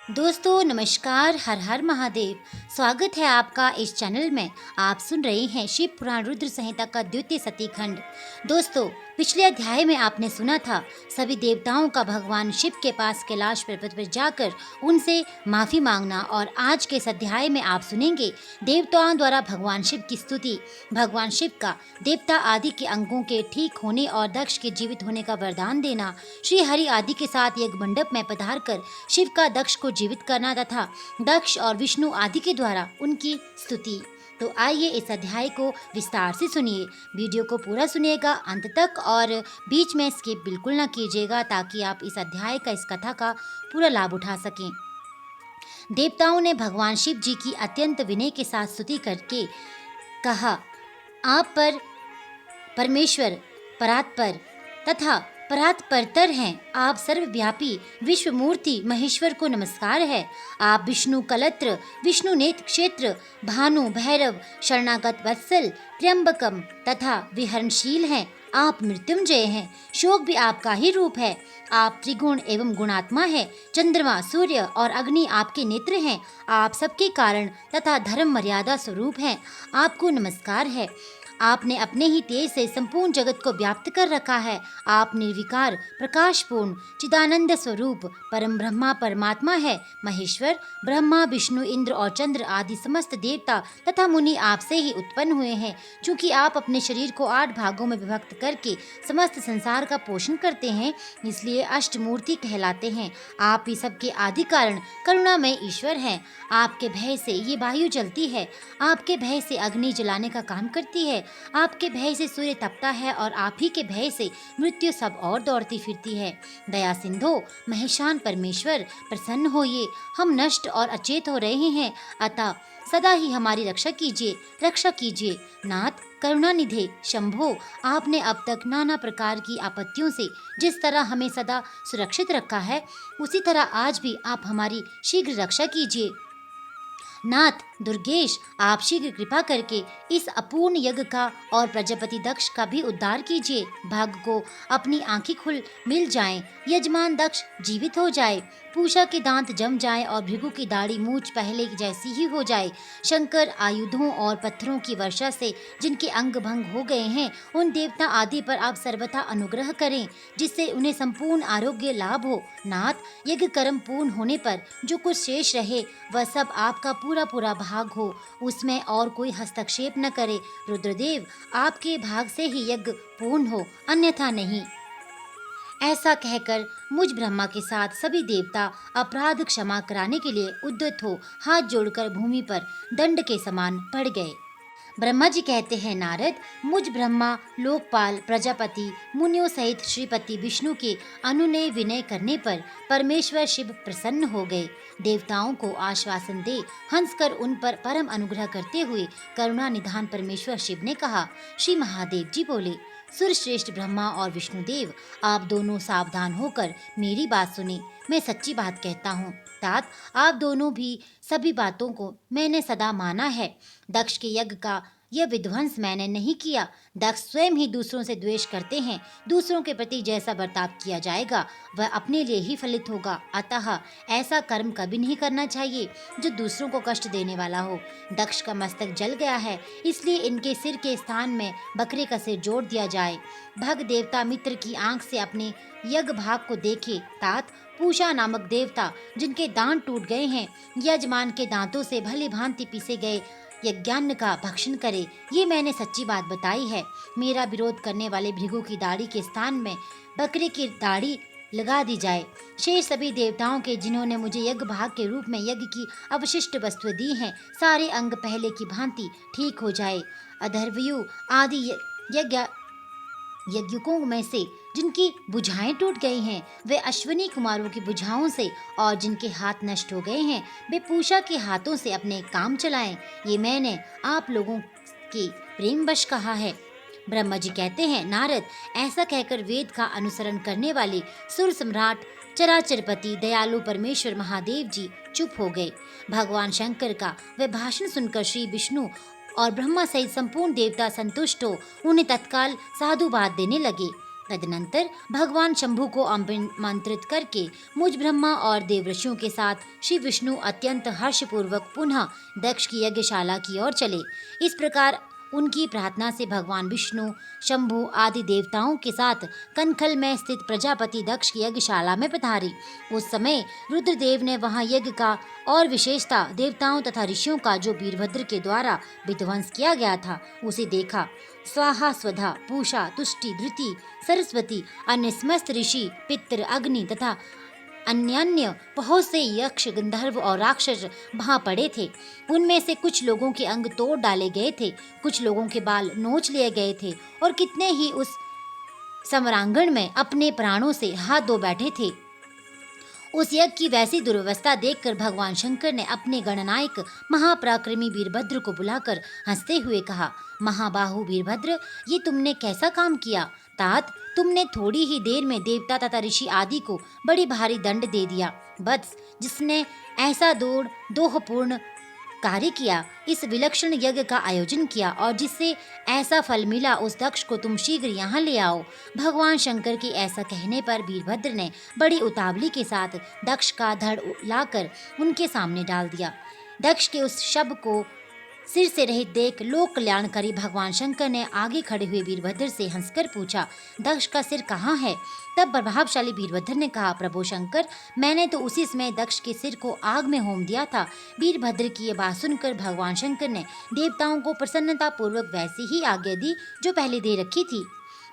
दोस्तों नमस्कार, हर हर महादेव। स्वागत है आपका इस चैनल में। आप सुन रहे हैं शिव पुराण रुद्र संहिता का द्वितीय सती खंड। दोस्तों, पिछले अध्याय में आपने सुना था सभी देवताओं का भगवान शिव के पास कैलाश पर्वत पर जाकर उनसे माफी मांगना, और आज के इस अध्याय में आप सुनेंगे देवताओं द्वारा भगवान शिव की स्तुति। भगवान शिव का देवता आदि के अंगों के ठीक होने और दक्ष के जीवित होने का वरदान देना, श्री हरि आदि के साथ यज्ञ मंडप में पधार कर शिव का दक्ष को जीवित करना तथा दक्ष और विष्णु आदि के द्वारा उनकी स्तुति। तो आइए इस अध्याय को विस्तार से सुनिए। वीडियो को पूरा सुनिएगा अंत तक और बीच में स्किप बिल्कुल ना कीजिएगा, ताकि आप इस अध्याय का, इस कथा का पूरा लाभ उठा सकें। देवताओं ने भगवान शिव जी की अत्यंत विनय के साथ स्तुति करके कहा, आप पर परमेश्वर परात्पर तथा परात्परतर हैं। आप सर्वव्यापी विश्वमूर्ति महेश्वर को नमस्कार है। आप विष्णु कलत्र, विष्णु नेत्र क्षेत्र, भानु भैरव, शरणागत वत्सल, त्र्यंबकम तथा विहरणशील हैं। आप मृत्युंजय हैं। शोक भी आपका ही रूप है। आप त्रिगुण एवं गुणात्मा है। चंद्रमा, सूर्य और अग्नि आपके नेत्र हैं। आप सबके कारण तथा धर्म मर्यादा स्वरूप हैं। आपको नमस्कार है। आपने अपने ही तेज से संपूर्ण जगत को व्याप्त कर रखा है। आप निर्विकार, प्रकाशपूर्ण, चिदानंद स्वरूप परम ब्रह्मा परमात्मा है। महेश्वर, ब्रह्मा, विष्णु, इंद्र और चंद्र आदि समस्त देवता तथा मुनि आपसे ही उत्पन्न हुए हैं। चूंकि आप अपने शरीर को 8 भागों में विभक्त करके समस्त संसार का पोषण करते हैं, इसलिए अष्टमूर्ति कहलाते हैं। आप ही सबके आदि कारण करुणामय ईश्वर हैं। आपके भय से ये वायु चलती है। आपके भय से अग्नि जलाने का काम करती है। आपके भय से सूर्य तपता है और आप ही के भय से मृत्यु सब और दौड़ती फिरती है। दया सिंधो महेशान परमेश्वर, प्रसन्न होइए। हम नष्ट और अचेत हो रहे हैं, अतः सदा ही हमारी रक्षा कीजिए। नाथ करुणानिधे शंभो, आपने अब तक नाना प्रकार की आपत्तियों से जिस तरह हमें सदा सुरक्षित रखा है, उसी तरह आज भी आप हमारी शीघ्र रक्षा कीजिए। नाथ दुर्गेश, आप शीघ्र कृपा करके इस अपूर्ण यज्ञ का और प्रजापति दक्ष का भी उद्धार कीजिए। भाग्य को अपनी आंखें खुल मिल जाएं, यजमान दक्ष जीवित हो जाए, पूषा के दांत जम जाएं और भृगु की दाढ़ी मूछ पहले जैसी ही हो जाए। शंकर आयुधों और पत्थरों की वर्षा से जिनके अंग भंग हो गए हैं, उन देवता आदि पर आप सर्वथा अनुग्रह करें, जिससे उन्हें संपूर्ण आरोग्य लाभ हो। नाथ, यज्ञ कर्म पूर्ण होने पर जो कुछ शेष रहे, वह सब आपका पूरा पूरा भाग हो, उसमें और कोई हस्तक्षेप न करे। रुद्रदेव, आपके भाग से ही यज्ञ पूर्ण हो, अन्यथा नहीं। ऐसा कहकर मुझ ब्रह्मा के साथ सभी देवता अपराध क्षमा कराने के लिए उद्यत हो हाथ जोड़कर भूमि पर दंड के समान पड़ गए। ब्रह्मा जी कहते हैं, नारद, मुझ ब्रह्मा, लोकपाल, प्रजापति, मुनियों सहित श्रीपति विष्णु के अनुनय विनय करने पर परमेश्वर शिव प्रसन्न हो गए। देवताओं को आश्वासन दे हंसकर उन पर परम अनुग्रह करते हुए करुणा निधान परमेश्वर शिव ने कहा। श्री महादेव जी बोले, सुरश्रेष्ठ ब्रह्मा और विष्णुदेव, आप दोनों सावधान होकर मेरी बात सुने। मैं सच्ची बात कहता हूँ। तात, आप दोनों भी सभी बातों को मैंने सदा माना है। दक्ष के यज्ञ का यह विध्वंस मैंने नहीं किया। दक्ष स्वयं ही दूसरों से द्वेष करते हैं। दूसरों के प्रति जैसा बर्ताव किया जाएगा, वह अपने लिए ही फलित होगा। अतः ऐसा कर्म कभी नहीं करना चाहिए जो दूसरों को कष्ट देने वाला हो। दक्ष का मस्तक जल गया है, इसलिए इनके सिर के स्थान में बकरे का सिर जोड़ दिया जाए। भग देवता मित्र की आंख से अपने यज्ञ भाग को देखे। तात, पूषा नामक देवता जिनके दांत टूट गए हैं, यजमान के दांतों से भली भांति पीसे गए यज्ञान्न का भक्षण करे। ये मैंने सच्ची बात बताई है। मेरा विरोध करने वाले भृगु की दाढ़ी के स्थान में बकरे की दाढ़ी लगा दी जाए। शेष सभी देवताओं के जिन्होंने मुझे यज्ञ भाग के रूप में यज्ञ की अवशिष्ट वस्तुएं दी हैं, सारे अंग पहले की भांति ठीक हो जाए। अधर्वयु आदि यज्ञिकों में से जिनकी भुजाएं टूट गई हैं, वे अश्विनी कुमारों की भुजाओं से, और जिनके हाथ नष्ट हो गए हैं, वे पूषा के हाथों से अपने काम चलाएं। ये मैंने आप लोगों के प्रेमवश कहा है। ब्रह्मा जी कहते हैं, नारद, ऐसा कहकर वेद का अनुसरण करने वाले सुर सम्राट चराचरपति दयालु परमेश्वर महादेव जी चुप हो गए। भगवान शंकर का वह भाषण सुनकर श्री विष्णु और ब्रह्मा सहित संपूर्ण देवता संतुष्ट हो उन्हें तत्काल साधुवाद देने लगे। तदनंतर भगवान शंभु को आमंत्रित करके मुझ ब्रह्मा और देवऋषियों के साथ श्री विष्णु अत्यंत हर्षपूर्वक पुनः दक्ष की यज्ञशाला की ओर चले। इस प्रकार उनकी प्रार्थना से भगवान विष्णु शंभु आदि देवताओं के साथ कनखल में स्थित प्रजापति दक्ष की यज्ञशाला में पधारी। उस समय रुद्रदेव ने वहां यज्ञ का और विशेषता देवताओं तथा ऋषियों का जो वीरभद्र के द्वारा विध्वंस किया गया था उसे देखा। स्वाहा स्वधा पूषा तुष्टि धृति सरस्वती अन्य समस्त ऋषि पितृ अग्नि तथा अन्य बहुत से यक्ष गंधर्व और राक्षस वहां पड़े थे। उनमें से कुछ लोगों के अंग तोड़ डाले गए थे, कुछ लोगों के बाल नोच लिए गए थे और कितने ही उस समरांगण में अपने प्राणों से हाथ धो बैठे थे। उस यज्ञ की वैसी दुर्व्यवस्था देखकर भगवान शंकर ने अपने गणनायक महापराक्रमी वीरभद्र को बुलाकर हंसते हुए कहा, महाबाहु वीरभद्र, ये तुमने कैसा काम किया? तात, तुमने थोड़ी ही देर में देवता तथा ऋषि आदि को बड़ी भारी दंड दे दिया। वत्स, जिसने ऐसा दोहपूर्ण कार्य किया, इस विलक्षण यज्ञ का आयोजन किया और जिससे ऐसा फल मिला, उस दक्ष को तुम शीघ्र यहाँ ले आओ। भगवान शंकर के ऐसा कहने पर वीरभद्र ने बड़ी उतावली के साथ दक्ष का धड़ लाकर उनके सामने डाल दिया। दक्ष के उस शव को सिर से रहित देख लोक कल्याणकारी भगवान शंकर ने आगे खड़े हुए वीरभद्र से हंसकर पूछा, दक्ष का सिर कहाँ है? तब प्रभावशाली वीरभद्र ने कहा, प्रभु शंकर, मैंने तो उसी समय दक्ष के सिर को आग में होम दिया था। वीरभद्र की ये बात सुनकर भगवान शंकर ने देवताओं को प्रसन्नता पूर्वक वैसी ही आज्ञा दी जो पहले दे रखी थी।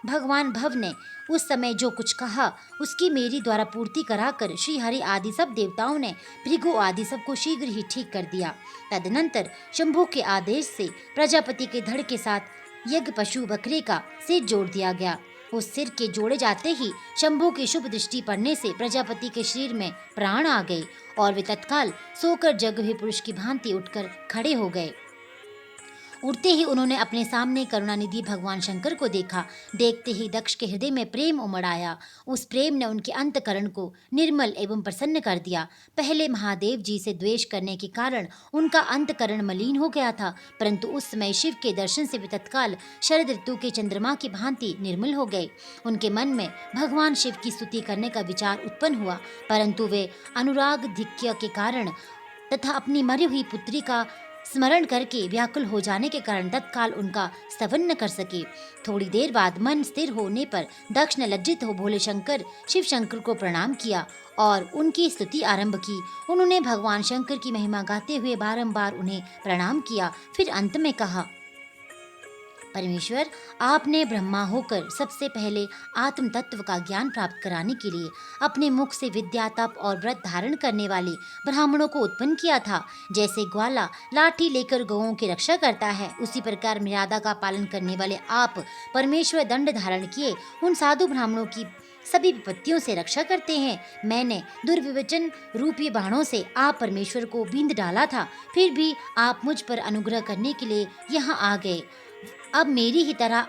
भगवान भव ने उस समय जो कुछ कहा उसकी मेरी द्वारा पूर्ति कराकर श्री हरि आदि सब देवताओं ने भृगु आदि सबको शीघ्र ही ठीक कर दिया। तदनंतर शंभु के आदेश से प्रजापति के धड़ के साथ यज्ञ पशु बकरे का सिर जोड़ दिया गया। उस सिर के जोड़े जाते ही शंभु की शुभ दृष्टि पड़ने से प्रजापति के शरीर में प्राण आ गए और वे तत्काल सोकर जग हुए पुरुष की भांति उठकर खड़े हो गए। उठते ही उन्होंने अपने सामने करुणानिधि भगवान शंकर को देखा। देखते ही दक्ष के हृदय में प्रेम उमड़ आया। उस प्रेम ने उनके अंतकरण को निर्मल एवं प्रसन्न कर दिया। पहले महादेव जी से द्वेष करने के कारण उनका अंतकरण मलिन हो गया था, परंतु उस समय शिव के दर्शन से वे तत्काल शरद ऋतु के चंद्रमा की भांति निर्मल हो गए। उनके मन में भगवान शिव की स्तुति करने का विचार उत्पन्न हुआ, परंतु वे अनुराग धिक्य के कारण तथा अपनी मरी हुई पुत्री का स्मरण करके व्याकुल हो जाने के कारण तत्काल उनका स्तवन न कर सके। थोड़ी देर बाद मन स्थिर होने पर दक्ष ने लज्जित हो भोले शंकर शिव शंकर को प्रणाम किया और उनकी स्तुति आरंभ की। उन्होंने भगवान शंकर की महिमा गाते हुए बारंबार उन्हें प्रणाम किया। फिर अंत में कहा, परमेश्वर, आपने ब्रह्मा होकर सबसे पहले आत्म तत्व का ज्ञान प्राप्त कराने के लिए अपने मुख से विद्या तप और व्रत धारण करने वाले ब्राह्मणों को उत्पन्न किया था। जैसे ग्वाला लाठी लेकर गौओं की रक्षा करता है, उसी प्रकार मर्यादा का पालन करने वाले आप परमेश्वर दंड धारण किए उन साधु ब्राह्मणों की सभी विपत्तियों से रक्षा करते हैं। मैंने दुर्विवचन रूपी बाणों से आप परमेश्वर को बींध डाला था, फिर भी आप मुझ पर अनुग्रह करने के लिए यहाँ आ गए। अब मेरी ही तरह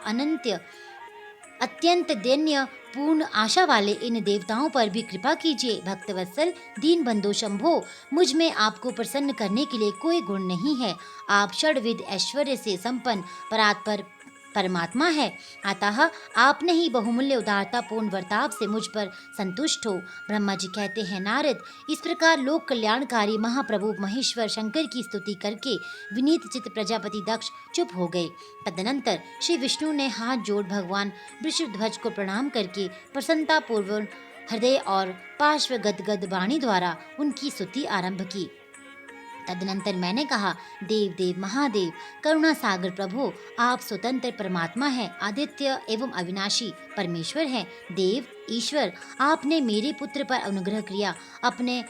अत्यंत दैन्य पूर्ण आशा वाले इन देवताओं पर भी कृपा कीजिए। भक्तवत्सल दीन बंधु शंभो, मुझ में आपको प्रसन्न करने के लिए कोई गुण नहीं है। आप षड्विध ऐश्वर्य से संपन्न परात्पर परमात्मा है, अतः आपने ही बहुमूल्य उदारता पूर्ण वर्ताव से मुझ पर संतुष्ट हो। ब्रह्मा जी कहते हैं, नारद, इस प्रकार लोक कल्याणकारी महाप्रभु महेश्वर शंकर की स्तुति करके विनीत चित्त प्रजापति दक्ष चुप हो गए। तदनंतर श्री विष्णु ने हाथ जोड़ भगवान वृषभध्वज को प्रणाम करके प्रसन्नता पूर्वक हृदय और पार्श्व गदगद वाणी द्वारा उनकी स्तुति आरंभ की। तदनंतर मैंने कहा, देव देव महादेव करुणा सागर प्रभु, आप स्वतंत्र परमात्मा हैं, आदित्य एवं अविनाशी परमेश्वर हैं। देव ईश्वर, आपने मेरे पुत्र पर अनुग्रह किया, अपने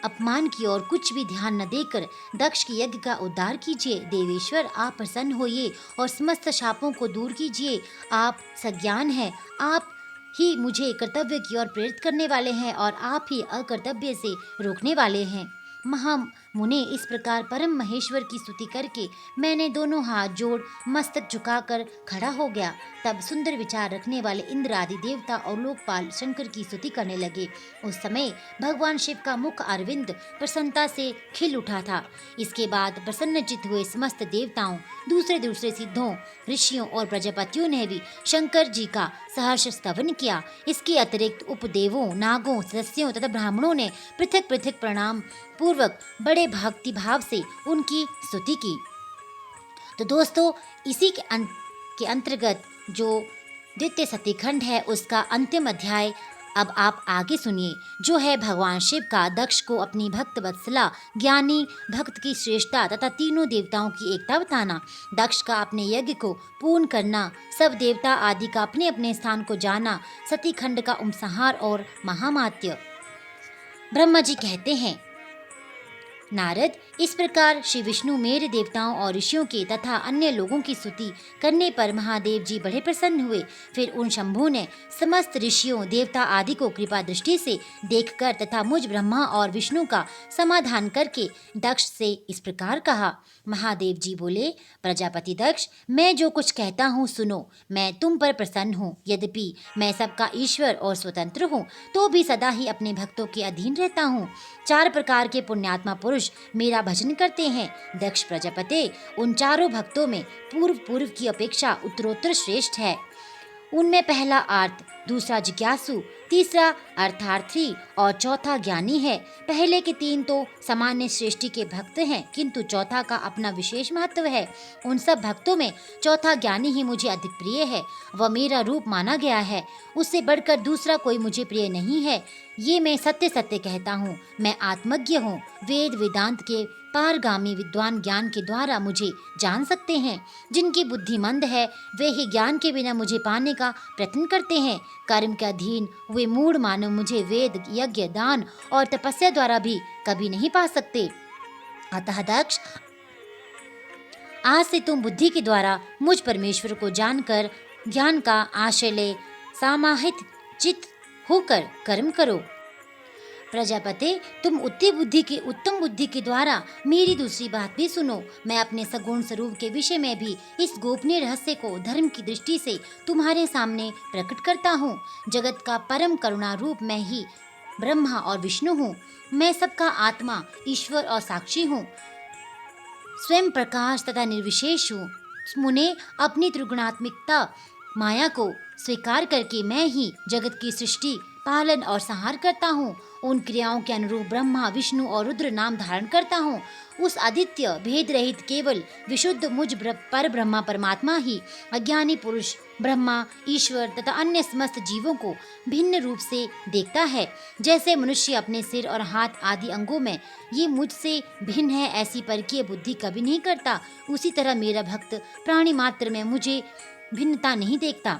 अपमान की ओर कुछ भी ध्यान न देकर दक्ष की यज्ञ का उद्धार कीजिए। देवेश्वर, आप प्रसन्न होइए और समस्त शापों को दूर कीजिए। आप सज्ञान हैं, आप ही मुझे कर्तव्य की ओर प्रेरित करने वाले हैं और आप ही अकर्तव्य से रोकने वाले हैं। महामुने, इस प्रकार परम महेश्वर की स्तुति करके मैंने दोनों हाथ जोड़ मस्तक झुकाकर खड़ा हो गया। तब सुंदर विचार रखने वाले इंद्र आदि देवता और लोकपाल शंकर की स्तुति करने लगे। उस समय भगवान शिव का मुख अरविंद प्रसन्नता से खिल उठा था। इसके बाद प्रसन्नचित हुए समस्त देवताओं, दूसरे दूसरे सिद्धों, ऋषियों और प्रजापतियों ने भी शंकर जी का सहर्ष स्तवन किया। इसके अतिरिक्त उपदेवों, नागों, सदस्यों तथा ब्राह्मणों ने पृथक पृथक प्रणाम पूर्वक बड़े भक्ति भाव से उनकी स्तुति की। तो दोस्तों, इसी के अंतर्गत जो द्वितीय सतीखंड है उसका अंतिम अध्याय अब आप आगे सुनिए, जो है भगवान शिव का दक्ष को अपनी भक्त वत्सला, ज्ञानी भक्त की श्रेष्ठता तथा तीनों देवताओं की एकता बताना, दक्ष का अपने यज्ञ को पूर्ण करना, सब देवता आदि का अपने अपने स्थान को जाना, सतीखंड का उपसंहार और महामात्य। ब्रह्मा जी कहते हैं, नारद, इस प्रकार श्री विष्णु मेरे देवताओं और ऋषियों के तथा अन्य लोगों की स्तुति करने पर महादेव जी बड़े प्रसन्न हुए। फिर उन शंभु ने समस्त ऋषियों, देवता आदि को कृपा दृष्टि से देखकर तथा मुझ ब्रह्मा और विष्णु का समाधान करके दक्ष से इस प्रकार कहा। महादेव जी बोले, प्रजापति दक्ष, मैं जो कुछ कहता हूँ सुनो। मैं तुम पर प्रसन्न हूँ। यद्यपि मैं सबका ईश्वर और स्वतंत्र हूँ, तो भी सदा ही अपने भक्तों के अधीन रहता हूँ। 4 प्रकार के पुण्यात्मा पुरुष मेरा भजन करते हैं। दक्ष प्रजापति उन चारों भक्तों में पूर्व की अपेक्षा उत्तरोत्तर श्रेष्ठ है। उनमें पहला आर्त, दूसरा जिज्ञासु, तीसरा अर्थार्थी और चौथा ज्ञानी है। पहले के 3 तो सामान्य श्रेष्ठी के भक्त हैं, किंतु चौथा का अपना विशेष महत्व है। उन सब भक्तों में चौथा ज्ञानी ही मुझे अधिक प्रिय है। वह मेरा रूप माना गया है। उससे बढ़कर दूसरा कोई मुझे प्रिय नहीं है। ये मैं सत्य सत्य कहता हूँ। मैं आत्मज्ञ हूँ। वेद वेदांत के पारगामी विद्वान ज्ञान के द्वारा मुझे जान सकते हैं। जिनकी बुद्धि मंद है वे ही ज्ञान के बिना मुझे पाने का प्रयत्न करते हैं। कर्म के अधीन वे मूढ़ मानव मुझे वेद, यज्ञ, दान और तपस्या द्वारा भी कभी नहीं पा सकते। अतः दक्ष, आज से तुम बुद्धि के द्वारा मुझ परमेश्वर को जानकर ज्ञान का आश्रय ले समाहित चित्त होकर कर्म करो। प्रजापति, तुम उत्तम बुद्धि के द्वारा मेरी दूसरी बात भी सुनो। मैं अपने सगुण स्वरूप के विषय में भी इस गोपनीय रहस्य को धर्म की दृष्टि से तुम्हारे सामने प्रकट करता हूँ। जगत का परम करुणा रूप मैं ही ब्रह्मा और विष्णु हूँ। मैं सबका आत्मा, ईश्वर और साक्षी हूँ। स्वयं प्रकाश तथा निर्विशेष हूँ। मुने, अपनी त्रिगुणात्मिकता माया को स्वीकार करके मैं ही जगत की सृष्टि, पालन और संहार करता हूँ। उन क्रियाओं के अनुरूप ब्रह्मा, विष्णु और रुद्र नाम धारण करता हूँ। उस आदित्य भेद रहित केवल विशुद्ध मुझ पर ब्रह्मा परमात्मा ही अज्ञानी पुरुष ब्रह्मा, ईश्वर तथा अन्य समस्त जीवों को भिन्न रूप से देखता है। जैसे मनुष्य अपने सिर और हाथ आदि अंगों में ये मुझसे भिन्न है ऐसी परकीय बुद्धि कभी नहीं करता, उसी तरह मेरा भक्त प्राणी मात्र में मुझे भिन्नता नहीं देखता।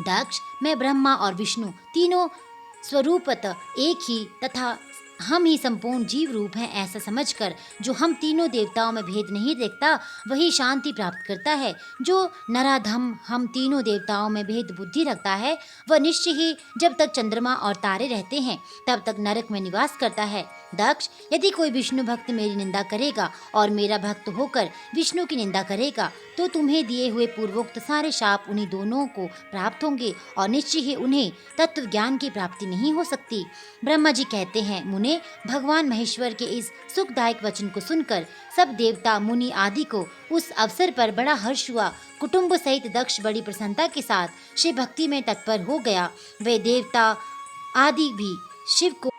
दक्ष, मैं ब्रह्मा और विष्णु तीनों स्वरूपतः एक ही तथा हम ही संपूर्ण जीव रूप हैं ऐसा समझकर जो हम तीनों देवताओं में भेद नहीं देखता वही शांति प्राप्त करता है। जो नराधम हम तीनों देवताओं में भेद बुद्धि रखता है वह निश्चय ही जब तक चंद्रमा और तारे रहते हैं तब तक नरक में निवास करता है। दक्ष, यदि कोई विष्णु भक्त मेरी निंदा करेगा और मेरा भक्त होकर विष्णु की निंदा करेगा तो तुम्हें दिए हुए पूर्वोक्त सारे शाप उन्हीं दोनों को प्राप्त होंगे और निश्चय ही उन्हें तत्व ज्ञान की प्राप्ति नहीं हो सकती। ब्रह्मा जी कहते हैं, मुने, भगवान महेश्वर के इस सुखदायक वचन को सुनकर सब देवता, मुनि आदि को उस अवसर पर बड़ा हर्ष हुआ। कुटुंब सहित दक्ष बड़ी प्रसन्नता के साथ शिव भक्ति में तत्पर हो गया। वे देवता आदि भी शिव को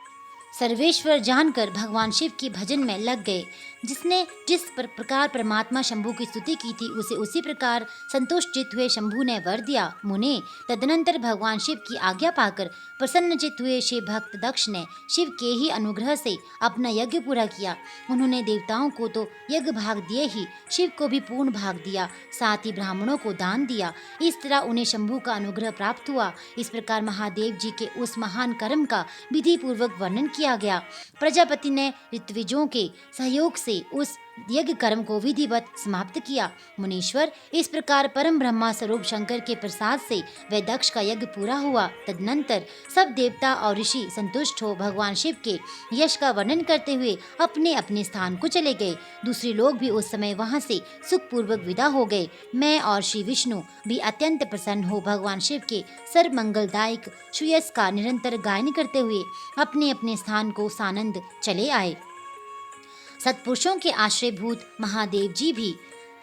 सर्वेश्वर जानकर भगवान शिव के भजन में लग गए। जिसने जिस प्रकार परमात्मा शंभु की स्तुति की थी उसे उसी प्रकार संतुष्ट हुए शंभु ने वर दिया। मुने, तदनंतर भगवान शिव की आज्ञा पाकर प्रसन्नचित हुए शिव भक्त दक्ष ने शिव के ही अनुग्रह से अपना यज्ञ पूरा किया। उन्होंने देवताओं को तो यज्ञ भाग दिए ही शिव को भी पूर्ण भाग दिया, साथ ही ब्राह्मणों को दान दिया। इस तरह उन्हें शंभु का अनुग्रह प्राप्त हुआ। इस प्रकार महादेव जी के उस महान कर्म का विधि पूर्वक वर्णन किया गया। प्रजापति ने ऋत्विजों के सहयोग से उस यज्ञ कर्म को विधिवत समाप्त किया। मुनीश्वर, इस प्रकार परम ब्रह्मा स्वरूप शंकर के प्रसाद से वह दक्ष का यज्ञ पूरा हुआ। तदनंतर सब देवता और ऋषि संतुष्ट हो भगवान शिव के यश का वर्णन करते हुए अपने अपने स्थान को चले गए। दूसरे लोग भी उस समय वहां से सुखपूर्वक विदा हो गए। मैं और श्री विष्णु भी अत्यंत प्रसन्न हो भगवान शिव के सर्व मंगलदायक सुयश का निरंतर गायन करते हुए अपने अपने स्थान को सानंद चले आए। सत्पुरुषों के आश्रयभूत महादेव जी भी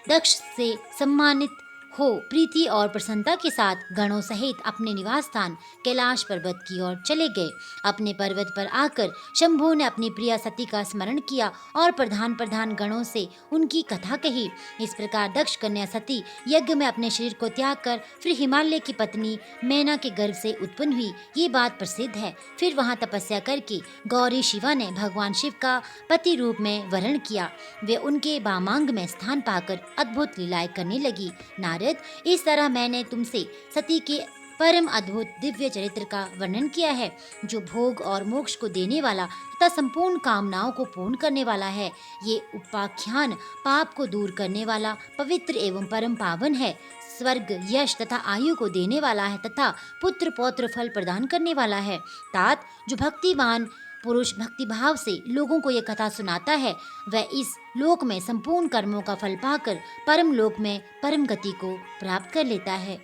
दक्ष से सम्मानित हो प्रीति और प्रसन्नता के साथ गणों सहित अपने निवास स्थान कैलाश पर्वत की ओर चले गए। अपने पर्वत पर आकर शंभु ने अपनी प्रिया सती का स्मरण किया और प्रधान प्रधान गणों से उनकी कथा कही। इस प्रकार दक्ष कन्या सती यज्ञ में अपने शरीर को त्याग कर फिर हिमालय की पत्नी मैना के गर्भ से उत्पन्न हुई, ये बात प्रसिद्ध है। फिर वहां तपस्या करके गौरी शिवा ने भगवान शिव का पति रूप में वर्ण किया। वे उनके वामांग में स्थान पाकर अद्भुत लीलाएं करने लगी। नारद, इस तरह मैंने तुमसे सती के परम अद्भुत दिव्य चरित्र का वर्णन किया है, जो भोग और मोक्ष को देने वाला तथा संपूर्ण कामनाओं को पूर्ण करने वाला है। ये उपाख्यान पाप को दूर करने वाला, पवित्र एवं परम पावन है। स्वर्ग, यश तथा आयु को देने वाला है तथा पुत्र पौत्र फल प्रदान करने वाला है। तात, जो भक्तिवान पुरुष भक्तिभाव से लोगों को यह कथा सुनाता है, वह इस लोक में संपूर्ण कर्मों का फल पाकर परम लोक में परम गति को प्राप्त कर लेता है।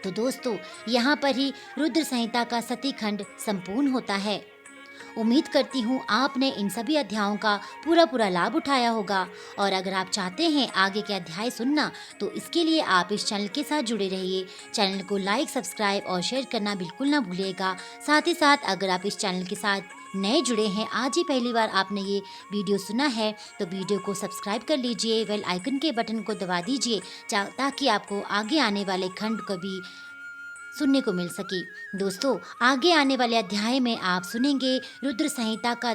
तो दोस्तों, यहाँ पर ही रुद्र संहिता का सती खंड संपूर्ण होता है। उम्मीद करती हूँ आपने इन सभी अध्यायों का पूरा लाभ उठाया होगा। और अगर आप चाहते हैं आगे के अध्याय सुनना, तो इसके लिए आप इस चैनल के साथ जुड़े रहिए। चैनल को लाइक, सब्सक्राइब और शेयर करना बिल्कुल ना भूलिएगा। साथ ही साथ अगर आप इस चैनल के साथ नए जुड़े हैं, आज ही पहली बार आपने ये वीडियो सुना है, तो वीडियो को सब्सक्राइब कर लीजिए, बेल आइकन के बटन को दबा दीजिए ताकि आपको आगे आने वाले खंड को भी सुनने को मिल सके। दोस्तों, आगे आने वाले अध्याय में आप सुनेंगे रुद्र संहिता का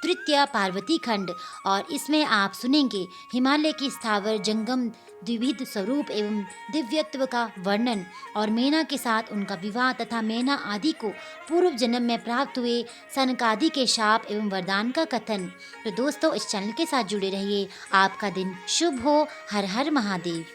तृतीय पार्वती खंड, और इसमें आप सुनेंगे हिमालय की स्थावर जंगम द्विविध स्वरूप एवं दिव्यत्व का वर्णन और मैना के साथ उनका विवाह तथा मैना आदि को पूर्व जन्म में प्राप्त हुए सनकादि के शाप एवं वरदान का कथन। तो दोस्तों, इस चैनल के साथ जुड़े रहिए। आपका दिन शुभ हो। हर हर महादेव।